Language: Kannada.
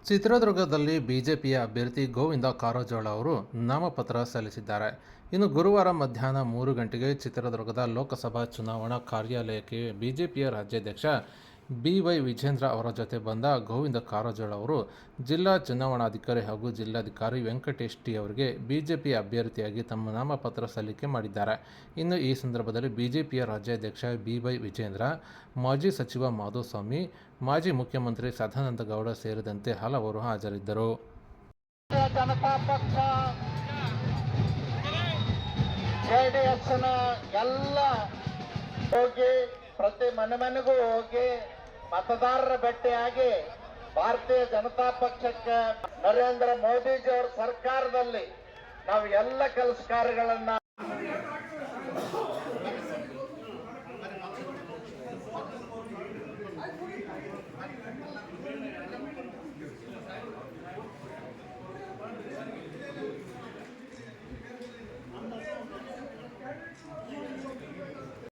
ಚಿತ್ರದುರ್ಗದಲ್ಲಿ ಬಿಜೆಪಿಯ ಅಭ್ಯರ್ಥಿ ಗೋವಿಂದ ಕಾರಜೋಳ ಅವರು ನಾಮಪತ್ರ ಸಲ್ಲಿಸಿದ್ದಾರೆ. ಇನ್ನು ಗುರುವಾರ ಮಧ್ಯಾಹ್ನ 3 ಗಂಟೆಗೆ ಚಿತ್ರದುರ್ಗದ ಲೋಕಸಭಾ ಚುನಾವಣಾ ಕಾರ್ಯಾಲಯಕ್ಕೆ ಬಿಜೆಪಿಯ ರಾಜ್ಯಾಧ್ಯಕ್ಷ ಬಿ.ವೈ. ವಿಜೇಂದ್ರ ಅವರ ಜೊತೆ ಬಂದ ಗೋವಿಂದ ಕಾರಜೋಳ ಅವರು ಜಿಲ್ಲಾ ಚುನಾವಣಾಧಿಕಾರಿ ಹಾಗೂ ಜಿಲ್ಲಾಧಿಕಾರಿ ವೆಂಕಟೇಶ್ ಟಿ ಅವರಿಗೆ ಬಿಜೆಪಿ ಅಭ್ಯರ್ಥಿಯಾಗಿ ತಮ್ಮ ನಾಮಪತ್ರ ಸಲ್ಲಿಕೆ ಮಾಡಿದ್ದಾರೆ. ಇನ್ನು ಈ ಸಂದರ್ಭದಲ್ಲಿ ಬಿಜೆಪಿಯ ರಾಜ್ಯಾಧ್ಯಕ್ಷ ಬಿ.ವೈ. ವಿಜೇಂದ್ರ, ಮಾಜಿ ಸಚಿವ ಮಾಧುಸ್ವಾಮಿ, ಮಾಜಿ ಮುಖ್ಯಮಂತ್ರಿ ಸದಾನಂದ ಗೌಡ ಸೇರಿದಂತೆ ಹಲವರು ಹಾಜರಿದ್ದರು. ಜನತಾ ಪಕ್ಷ ಜೆಡಿಎಸ್ನ ಎಲ್ಲ ಹೋಗಿ ಪ್ರತಿ ಮನೆಗೂ ಹೋಗಿ ಮತದಾರರ ಭೇಟಿಯಾಗಿ ಭಾರತೀಯ ಜನತಾ ಪಕ್ಷಕ್ಕೆ ನರೇಂದ್ರ ಮೋದಿಜಿಯವರ ಸರ್ಕಾರದಲ್ಲಿ ನಾವು ಎಲ್ಲ ಕೆಲಸ ಕಾರ್ಯಗಳನ್ನ